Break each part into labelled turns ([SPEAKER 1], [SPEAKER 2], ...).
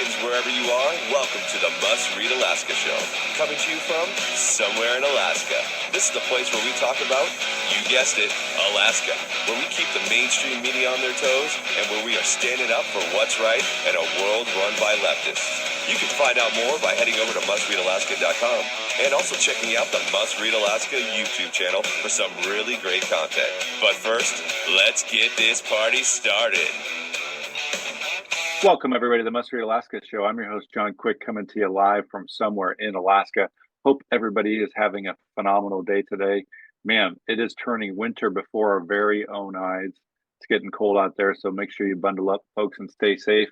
[SPEAKER 1] Alaskans, wherever you are, welcome to the Must Read Alaska Show. Coming to you from somewhere in Alaska. This is the place where we talk about, you guessed it, Alaska. Where we keep the mainstream media on their toes and where we are standing up for what's right in a world run by leftists. You can find out more by heading over to mustreadalaska.com and also checking out the Must Read Alaska YouTube channel for some really great content. But first, let's get this party started.
[SPEAKER 2] Welcome, everybody, to the Must Read Alaska Show. I'm your host, John Quick, coming to you live from somewhere in Alaska. Hope everybody is having a phenomenal day today. Man, it is turning winter before our very own eyes. It's getting cold out there, so make sure you bundle up, folks, and stay safe.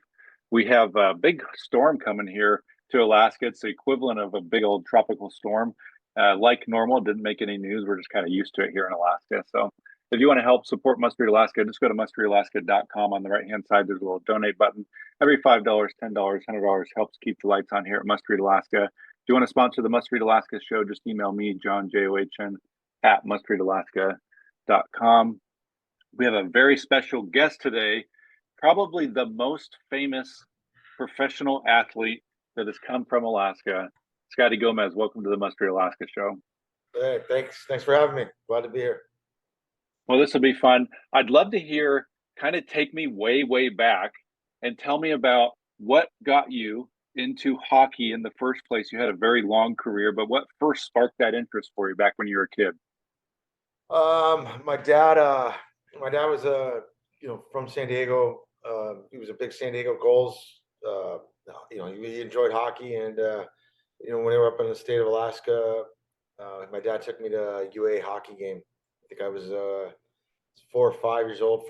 [SPEAKER 2] We have a big storm coming here to Alaska. It's the equivalent of a big old tropical storm. Like normal, didn't make any news. We're just kind of used to it here in Alaska. So if you want to help support Must Read Alaska, just go to mustreadalaska.com. On the right-hand side, there's a little donate button. Every $5, $10, $100 helps keep the lights on here at Must Read Alaska. If you want to sponsor the Must Read Alaska show, just email me, John, John, at mustreadalaska.com. We have a very special guest today, probably the most famous professional athlete that has come from Alaska, Scotty Gomez. Welcome to the Must Read Alaska show.
[SPEAKER 3] Hey, thanks for having me. Glad to be here.
[SPEAKER 2] Well, this will be fun. I'd love to hear, kind of take me way, way back and tell me about what got you into hockey in the first place. You had a very long career, but what first sparked that interest for you back when you were a kid?
[SPEAKER 3] My dad was from San Diego. He was a big San Diego Gulls. He enjoyed hockey, and when we were up in the state of Alaska, my dad took me to a UA hockey game. I think I was 4 years old,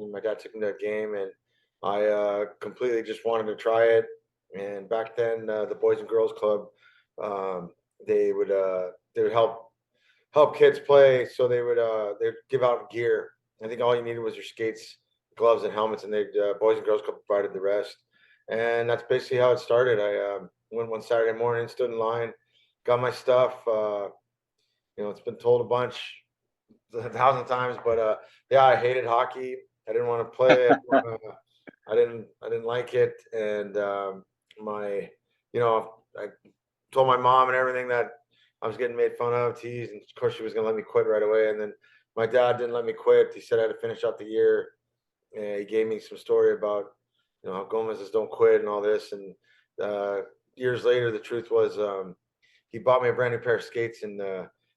[SPEAKER 3] and my dad took me to a game, and I completely just wanted to try it. And back then, the Boys and Girls Club, they would help kids play, so they'd give out gear. I think all you needed was your skates, gloves, and helmets, and Boys and Girls Club provided the rest. And that's basically how it started. I went one Saturday morning, stood in line, got my stuff. It's been told a thousand times, but I hated hockey. I didn't want to play it. I didn't like it, and I told my mom and everything that I was getting made fun of, teased, and of course she was going to let me quit right away. And then my dad didn't let me quit. He said I had to finish out the year, and he gave me some story about how Gomez's don't quit and all this. And years later, the truth was he bought me a brand new pair of skates, and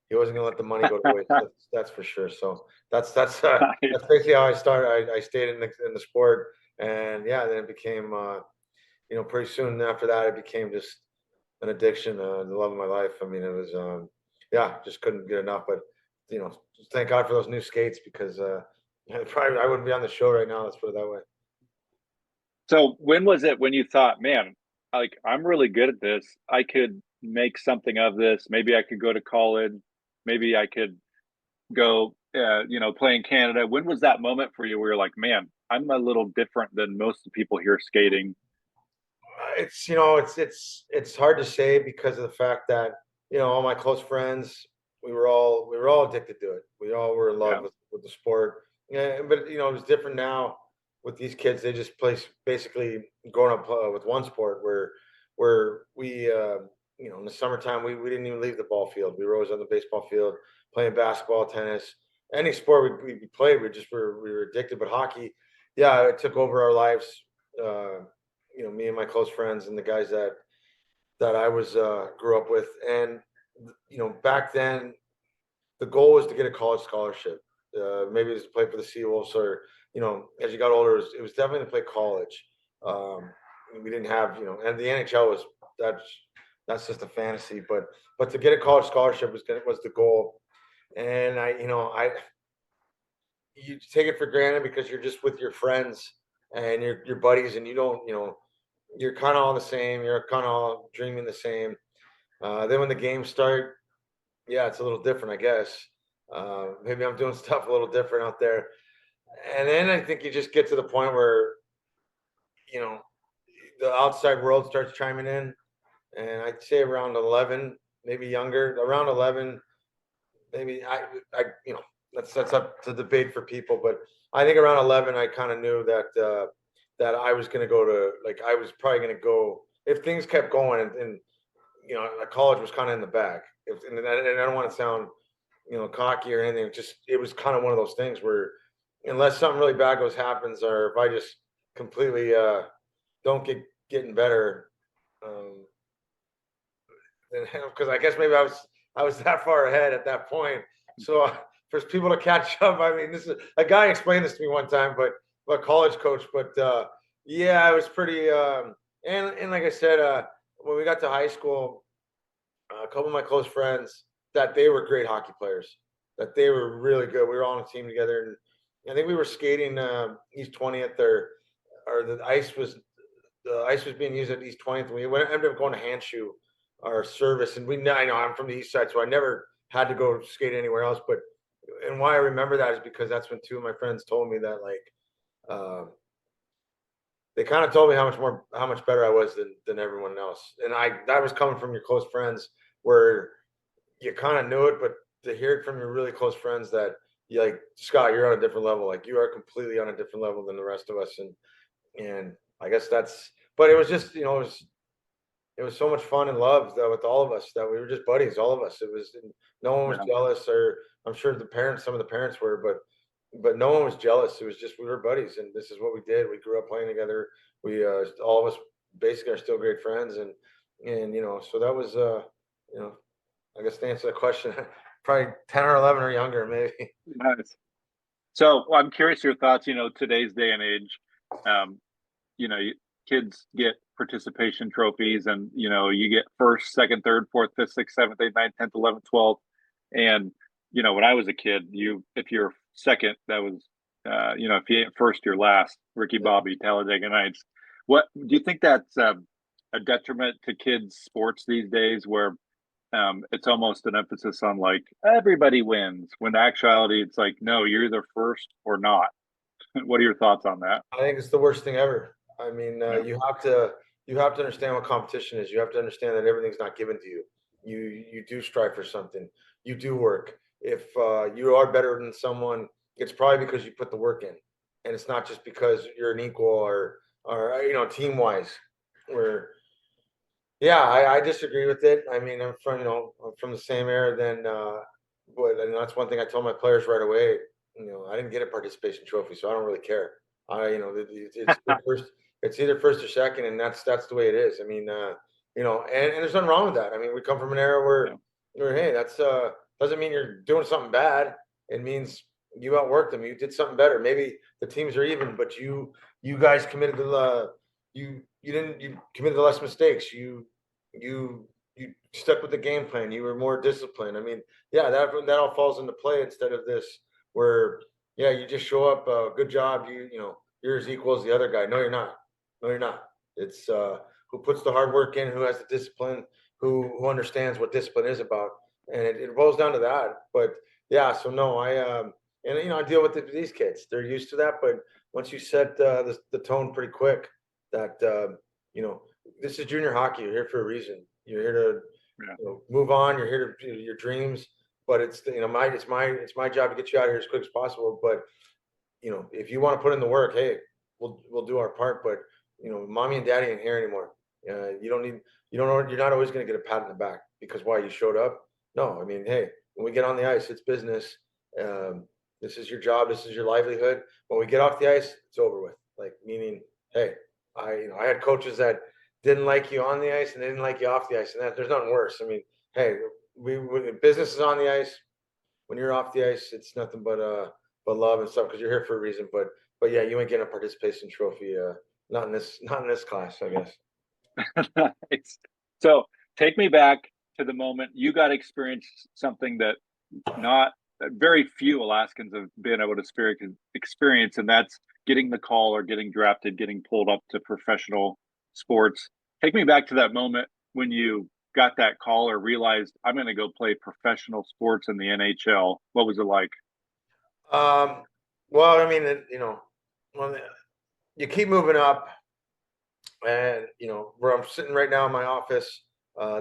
[SPEAKER 3] he wasn't going to let the money go to waste. That's for sure. So that's basically how I started. I stayed in the sport, and then it became pretty soon after that it became just an addiction, the love of my life. I mean, it was just couldn't get enough. But thank God for those new skates, because probably I wouldn't be on the show right now. Let's put it that way.
[SPEAKER 2] So when was it when you thought, man, like, I'm really good at this, I could make something of this, maybe I could go to college, maybe I could go play in Canada? When was that moment for you where you're like, man, I'm a little different than most of the people here skating?
[SPEAKER 3] It's hard to say, because of the fact that all my close friends, we were all addicted to it. We all were in love with the sport. Yeah, but it was different now with these kids. They just play, basically growing up with one sport, where we in the summertime we didn't even leave the ball field. We were always on the baseball field playing basketball, tennis, any sport we played. We were addicted. But hockey, it took over our lives. Me and my close friends and the guys that I was grew up with. And back then the goal was to get a college scholarship. Maybe it was to play for the Seawolves, or as you got older, it was definitely to play college. We didn't have and the NHL that's just a fantasy, but to get a college scholarship was the goal. And you take it for granted, because you're just with your friends and your buddies, and you don't you're kind of all the same. You're kind of all dreaming the same. Then when the games start, it's a little different, I guess. Maybe I'm doing stuff a little different out there. And then I think you just get to the point where, the outside world starts chiming in. And I'd say around 11, maybe younger, around 11, maybe that's up to debate for people. But I think around 11, I kind of knew that, that I was going to go to, like, I was probably going to go if things kept going, and college was kind of in the bag. And I don't want to sound, cocky or anything. Just it was kind of one of those things where, unless something really bad happens, or if I just completely don't getting better, um, because I guess maybe I was that far ahead at that point. So for people to catch up, I mean, this is a guy explained this to me one time, but a college coach. But yeah, it was pretty. And like I said, when we got to high school, a couple of my close friends that they were great hockey players, that they were really good. We were all on a team together, and I think we were skating East 20th, or the ice was being used at East 20th. We ended up going to Handshoe, our service, and I know I'm from the East Side, so I never had to go skate anywhere else. But and why I remember that is because that's when two of my friends told me that, like, they kind of told me how much better I was than everyone else, and that was coming from your close friends, where you kind of knew it, but to hear it from your really close friends that you like, Scott, you're on a different level, like you are completely on a different level than the rest of us, and I guess but it was just, it was so much fun and love that with all of us, that we were just buddies, all of us. It was no one was jealous, or I'm sure some of the parents were, but no one was jealous. It was just we were buddies, and this is what we did. We grew up playing together. We all of us basically are still great friends, and so that was I guess to answer the question, probably 10 or 11 or younger, maybe.
[SPEAKER 2] Nice. So I'm curious your thoughts. Today's day and age, kids get participation trophies, and you get first, second, third, fourth, fifth, sixth, seventh, eighth, ninth, 10th, 11th, 12th. And when I was a kid, if you're second, that was if you ain't first, you're last. Ricky Bobby, Talladega Nights. What do you think that's a detriment to kids' sports these days, where it's almost an emphasis on like everybody wins, when in actuality it's like, no, you're either first or not? What are your thoughts on that?
[SPEAKER 3] I think it's the worst thing ever. I mean,
[SPEAKER 2] Yeah.
[SPEAKER 3] you have to understand what competition is. You have to understand that everything's not given to you. You do strive for something. You do work. If you are better than someone, it's probably because you put the work in, and it's not just because you're an equal, or team wise. Where yeah, I disagree with it. I mean, I'm from the same era. But and that's one thing I told my players right away. I didn't get a participation trophy, so I don't really care. It's it's either first or second, and that's the way it is. I mean, and there's nothing wrong with that. I mean, we come from an era where hey, that's doesn't mean you're doing something bad. It means you outworked them. You did something better. Maybe the teams are even, but you guys committed you committed less mistakes. You stuck with the game plan. You were more disciplined. I mean, yeah, that all falls into play, instead of this where yeah, you just show up, good job, you're as equal as the other guy. No, you're not. No, you're not. It's who puts the hard work in, who has the discipline, who understands what discipline is about, and it boils down to that. But yeah, so no, and I deal with these kids. They're used to that, but once you set the tone pretty quick, that this is junior hockey. You're here for a reason. You're here to move on. You're here to do your dreams. But it's it's my job to get you out of here as quick as possible. But if you want to put in the work, hey, we'll do our part. But mommy and daddy ain't here anymore. You're not always going to get a pat on the back because why you showed up. No, I mean, hey, when we get on the ice, it's business. This is your job. This is your livelihood. When we get off the ice, it's over with. Like, meaning, hey, I had coaches that didn't like you on the ice and they didn't like you off the ice, and there's nothing worse. I mean, hey, business is on the ice. When you're off the ice, it's nothing but love and stuff, because you're here for a reason. But yeah, you ain't getting a participation trophy. Not in this class, I guess.
[SPEAKER 2] Nice. So take me back to the moment you got to experience something that not very few Alaskans have been able to experience, and that's getting the call or getting drafted, getting pulled up to professional sports. Take me back to that moment when you got that call or realized I'm going to go play professional sports in the NHL. What was it like?
[SPEAKER 3] Well, I mean, when you keep moving up, and where I'm sitting right now in my office,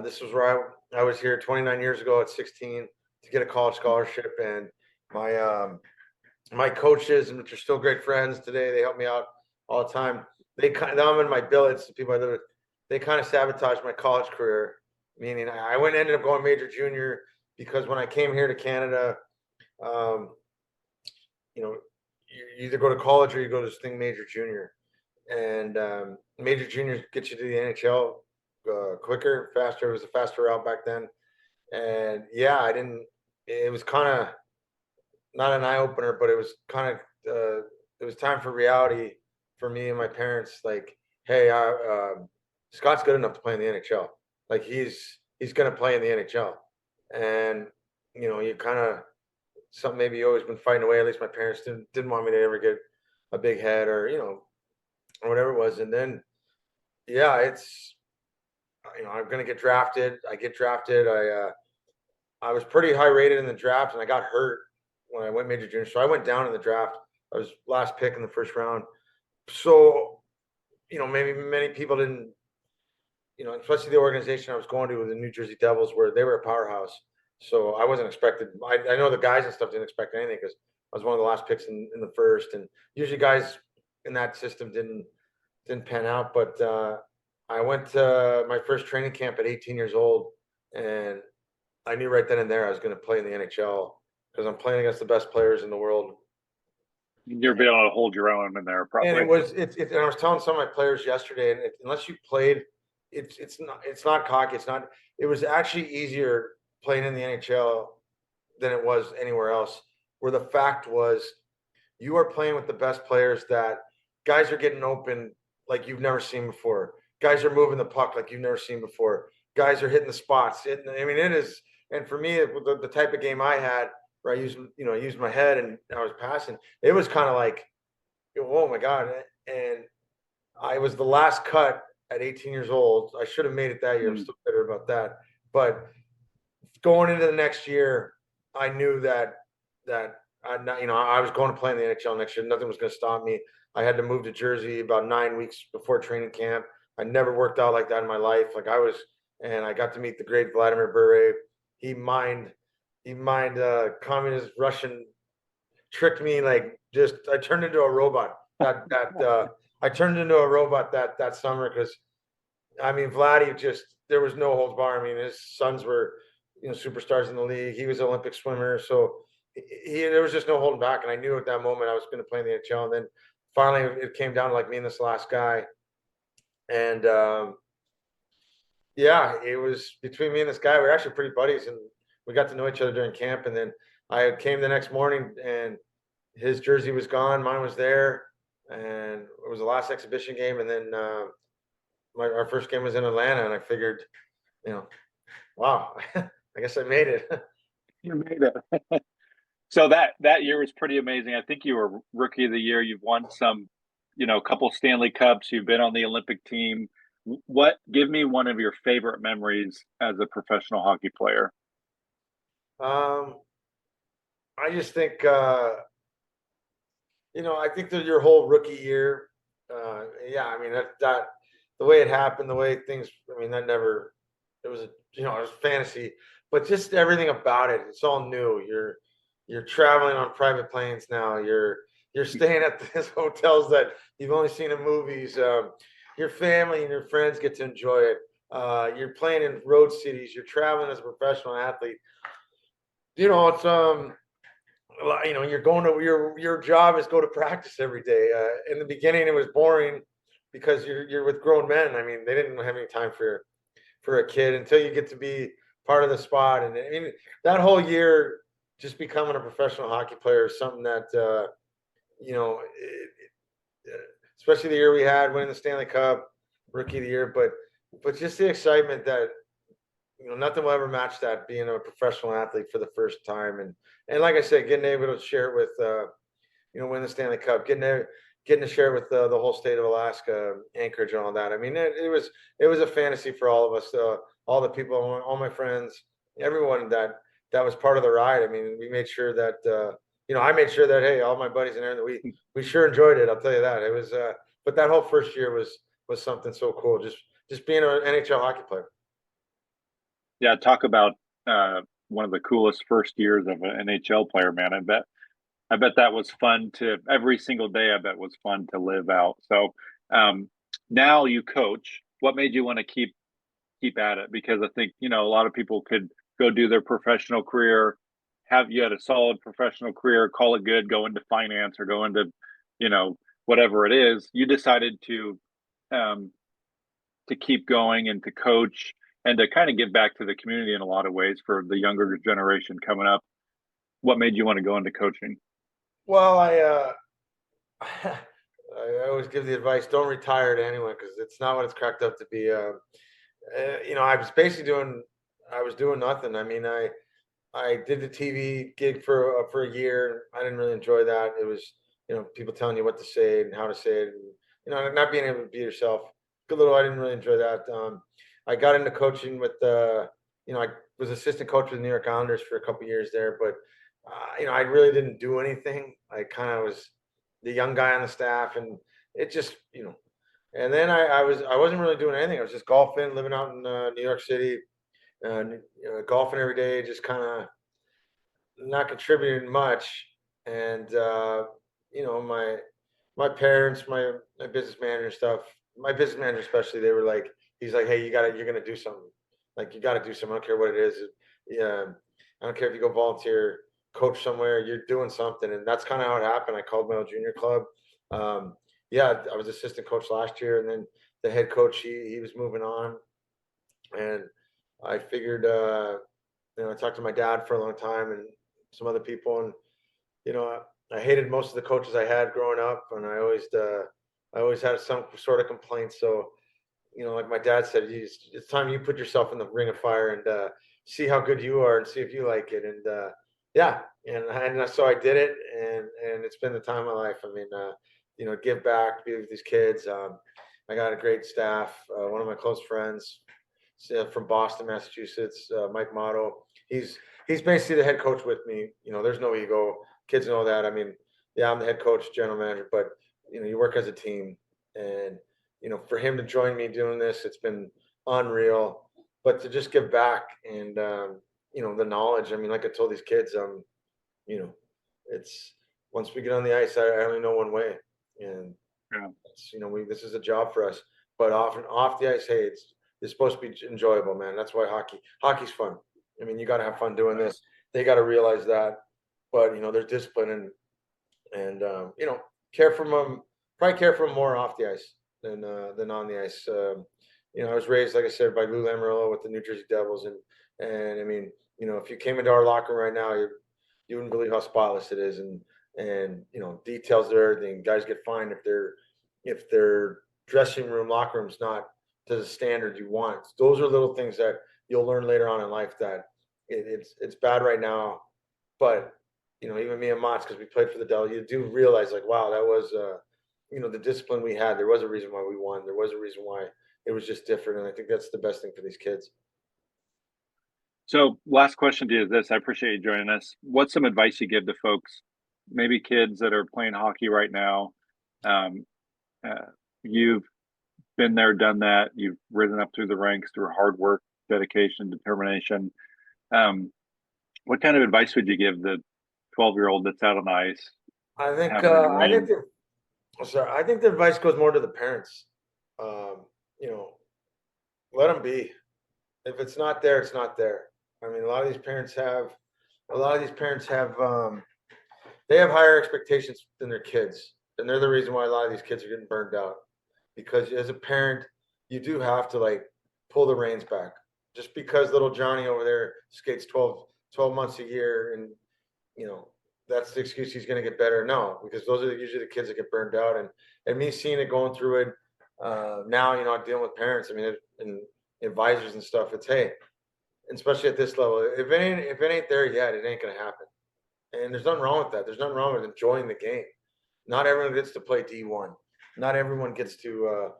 [SPEAKER 3] this was where I was here 29 years ago at 16 to get a college scholarship, and my coaches, and which are still great friends today, they help me out all the time. I'm in my billets, the people I live with, they kind of sabotaged my college career. Meaning, I went ended up going major junior because when I came here to Canada, um, you either go to college or you go to this thing major junior, and major juniors get you to the NHL quicker, faster. It was a faster route back then, and yeah, I didn't. It was kind of not an eye opener, but it was kind of it was time for reality for me and my parents. Like, hey, Scott's good enough to play in the NHL. Like he's going to play in the NHL, and you kind of something maybe you always been fighting away. At least my parents didn't want me to ever get a big head or or whatever it was. And then yeah, it's I'm going to get drafted. I get drafted. I was pretty high rated in the draft, and I got hurt when I went major junior. So I went down in the draft. I was last pick in the first round. So, maybe many people didn't, especially the organization I was going to with the New Jersey Devils, where they were a powerhouse. So I wasn't expected. I know the guys and stuff didn't expect anything because I was one of the last picks in the first, and usually guys in that system didn't pan out. But I went to my first training camp at 18 years old, and I knew right then and there I was going to play in the NHL because I'm playing against the best players in the world.
[SPEAKER 2] You're being able to hold your own in there, probably.
[SPEAKER 3] And and I was telling some of my players yesterday, and unless you played, it's not cocky. It's not. It was actually easier playing in the NHL than it was anywhere else. Where the fact was, you are playing with the best players that guys are getting open like you've never seen before. Guys are moving the puck like you've never seen before. Guys are hitting the spots. It is. And for me, the type of game I had, where I used my head and I was passing, it was kind of like, oh my God. And I was the last cut at 18 years old. I should have made it that year. I'm still bitter about that. But going into the next year, I knew that I was going to play in the NHL next year. Nothing was going to stop me. I had to move to Jersey about 9 weeks before training camp. I never worked out like that in my life. And I got to meet the great Vladimir Bure. He mined communist Russian, tricked me like just. I turned into a robot. I turned into a robot that summer because Vladdy there was no holds bar. His sons were superstars in the league. He was an Olympic swimmer, so there was just no holding back. And I knew at that moment I was going to play in the NHL. And then finally it came down to like me and this last guy, and yeah, it was between me and this guy. We were actually pretty buddies, and we got to know each other during camp. And then I came the next morning, and his jersey was gone, mine was there, and it was the last exhibition game. And then our first game was in Atlanta, and I figured, wow, I guess I made it.
[SPEAKER 2] You made it. So that year was pretty amazing. I think you were rookie of the year. You've won some, a couple Stanley Cups. You've been on the Olympic team. Give me one of your favorite memories as a professional hockey player.
[SPEAKER 3] I just think, I think that your whole rookie year, yeah, that the way it happened, the way things, that never, it was it was fantasy, but just everything about it, it's all new. You're traveling on private planes now. You're staying at these hotels that you've only seen in movies. Your family and your friends get to enjoy it. You're playing in road cities. You're traveling as a professional athlete. It's you're going to your job is go to practice every day. In the beginning, it was boring because you're with grown men. They didn't have any time for a kid until you get to be part of the spot. And that whole year, just becoming a professional hockey player is something that especially the year we had winning the Stanley Cup, rookie of the year, but just the excitement that nothing will ever match that, being a professional athlete for the first time. And like I said, getting able to share it with win the Stanley Cup, getting to share it with the whole state of Alaska, Anchorage, and all that. It was a fantasy for all of us, all the people, all my friends, everyone that was part of the ride. We made sure that I made sure that, hey, all my buddies in there, that we sure enjoyed it. I'll tell you that. It was but that whole first year was something so cool. Just being an NHL hockey player.
[SPEAKER 2] Yeah, talk about one of the coolest first years of an NHL player, man. I bet that was fun every single day. I bet was fun to live out. So Now you coach. What made you want to keep at it? Because I think, a lot of people could go do their professional career, have you had a solid professional career, call it good, go into finance or go into, whatever it is. You decided um, to keep going and to coach and to kind of give back to the community in a lot of ways for the younger generation coming up. What made you want to go into coaching?
[SPEAKER 3] Well, I always give the advice: don't retire to anyone, because it's not what it's cracked up to be. I was basically I was doing nothing. I mean, I did the TV gig for a year. I didn't really enjoy that. It was, people telling you what to say and how to say it, and, not being able to be yourself. Good little, I didn't really enjoy that. I got into coaching with, I was assistant coach with the New York Islanders for a couple of years there, but I really didn't do anything. I kind of was the young guy on the staff, and it just, and then I wasn't really doing anything. I was just golfing, living out in New York City, golfing every day, just kind of not contributing much. And my parents, my business manager and stuff, my business manager especially, they were like, he's like, hey, you're gonna do something. Like, you got to do something. I don't care what it is. Yeah, I don't care if you go volunteer, coach somewhere. You're doing something, and that's kind of how it happened. I called my old junior club. Yeah, I was assistant coach last year, and then the head coach, he was moving on, and I figured, I talked to my dad for a long time and some other people, and I hated most of the coaches I had growing up, and I always had some sort of complaint. So, like my dad said, it's time you put yourself in the ring of fire and see how good you are and see if you like it. And yeah, and so I did it, and it's been the time of my life. I mean, give back, be with these kids. I got a great staff. One of my close friends from Boston, Massachusetts, Mike Motto. He's basically the head coach with me. There's no ego. Kids know that. I mean, yeah, I'm the head coach, general manager, but you work as a team, and for him to join me doing this, it's been unreal. But to just give back and the knowledge. I mean, like I told these kids, you know, it's once we get on the ice, I only know one way, and
[SPEAKER 2] Yeah.
[SPEAKER 3] this is a job for us. But often off the ice, hey, it's supposed to be enjoyable, man. That's why hockey's fun. I mean, you got to have fun doing this. They got to realize that. But there's discipline, and care for them. Probably care for them more off the ice than on the ice. I was raised, like I said, by Lou Lamoriello with the New Jersey Devils, and I mean, if you came into our locker room right now, you wouldn't believe how spotless it is, and details of everything. Guys get fined if their dressing room, locker room's not to the standard you want. Those are little things that you'll learn later on in life that it's bad right now, but even me and Mott's, because we played for the Devils, you do realize, like, wow, that was the discipline we had. There was a reason why we won. There was a reason why it was just different, and I think that's the best thing for these kids.
[SPEAKER 2] So, last question to you is this: I appreciate you joining us. What's some advice you give to folks, maybe kids that are playing hockey right now? Um, you've been there, done that. You've risen up through the ranks through hard work, dedication, determination. What kind of advice would you give the 12-year-old that's out on the ice,
[SPEAKER 3] I think
[SPEAKER 2] having a
[SPEAKER 3] I think
[SPEAKER 2] dream?
[SPEAKER 3] I think the advice goes more to the parents. Um, you know, let them be. If it's not there, it's not there. I mean, a lot of these parents have they have higher expectations than their kids, and they're the reason why a lot of these kids are getting burned out. Because as a parent, you do have to, like, pull the reins back. Just because little Johnny over there skates 12 months a year, and you know that's the excuse he's going to get better. No, because those are usually the kids that get burned out. And me seeing it, going through it now, I'm dealing with parents. I mean, and advisors and stuff. It's, hey, especially at this level, if it ain't there yet, it ain't going to happen. And there's nothing wrong with that. There's nothing wrong with enjoying the game. Not everyone gets to play D1. Not everyone gets to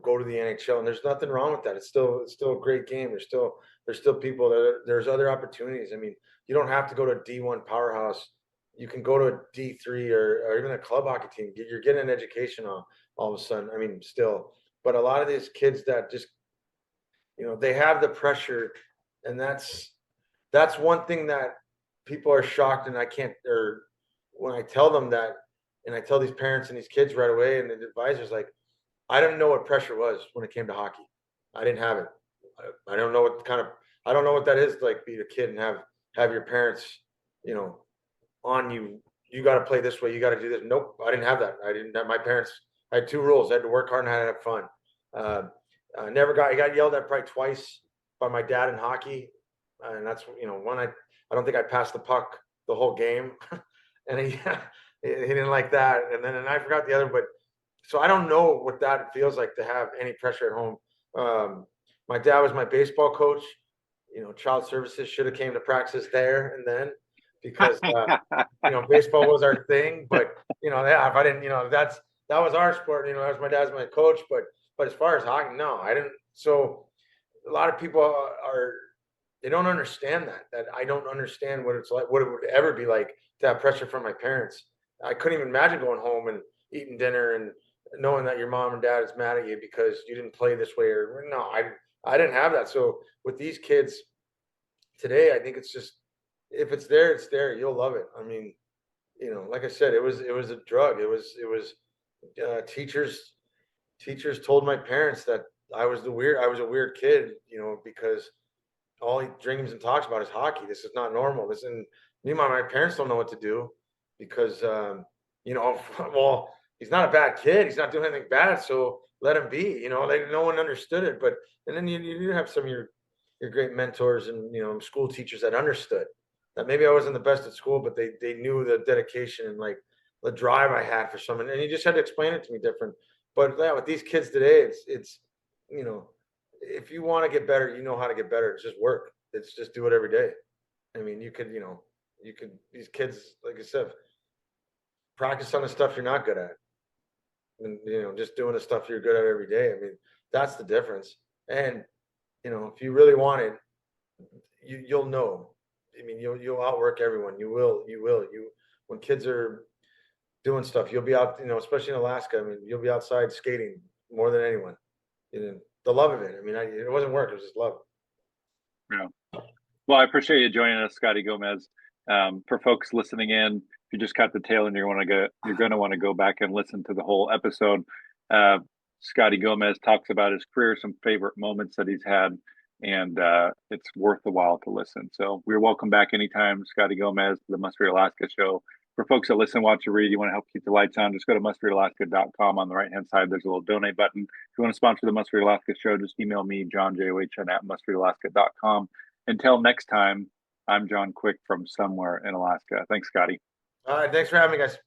[SPEAKER 3] go to the NHL, and there's nothing wrong with that. It's still a great game. There's still people there's other opportunities. I mean, you don't have to go to a D1 powerhouse. You can go to a D3 or even a club hockey team. You're getting an education all of a sudden. I mean, still, but a lot of these kids that just they have the pressure, and that's one thing that people are shocked, and I can't, or when I tell them that, and I tell these parents and these kids right away, and the advisors, like, I didn't know what pressure was when it came to hockey. I didn't have it. I don't know what kind of, I don't know what that is to like be a kid and have your parents, you know, on you. You got to play this way. You got to do this. Nope, I didn't have that. I didn't have my parents. I had two rules. I had to work hard and I had to have fun. I never got. I got yelled at probably twice by my dad in hockey, and that's one. I don't think I passed the puck the whole game, and he didn't like that. And I forgot the other, but so I don't know what that feels like to have any pressure at home. My dad was my baseball coach. Child services should have came to practice there and then because baseball was our thing. But yeah, if I didn't, that was our sport. That was my dad's my coach. But as far as hockey, no, I didn't. So a lot of people they don't understand that I don't understand what it's like, what it would ever be like to have pressure from my parents. I couldn't even imagine going home and eating dinner and knowing that your mom and dad is mad at you because you didn't play this way or no, I didn't have that. So with these kids today, I think it's just, if it's there, it's there. You'll love it. I mean, like I said, it was a drug. It was teachers told my parents that I was a weird kid, because all he dreams and talks about is hockey. This is not normal. Meanwhile, my parents don't know what to do because, well, he's not a bad kid. He's not doing anything bad. So let him be, no one understood it. But, and then you have some of your great mentors and, school teachers that understood that maybe I wasn't the best at school, but they knew the dedication and like the drive I had for someone. And you just had to explain it to me different. But yeah, with these kids today, it's, if you want to get better, you know how to get better. It's just work. It's just do it every day. I mean, these kids, like I said, practice on the stuff you're not good at. And, just doing the stuff you're good at every day. I mean, that's the difference. And, if you really want it, you'll know. I mean, you'll outwork everyone. You will. When kids are doing stuff, you'll be out, especially in Alaska. I mean, you'll be outside skating more than anyone. The love of it. I mean, it wasn't work. It was just love.
[SPEAKER 2] Yeah. Well, I appreciate you joining us, Scotty Gomez. For folks listening in, if you just caught the tail and you're going to want to go back and listen to the whole episode. Scotty Gomez talks about his career, some favorite moments that he's had, and it's worth the while to listen. So we're welcome back anytime, Scotty Gomez, to the Must Read Alaska show. For folks that listen, watch, or read, you want to help keep the lights on, just go to mustreadalaska.com. On the right-hand side, there's a little donate button. If you want to sponsor the Must Read Alaska show, just email me, John, JOHN, at mustreadalaska.com. Until next time, I'm John Quick from somewhere in Alaska. Thanks, Scotty.
[SPEAKER 3] All right. Thanks for having me, guys.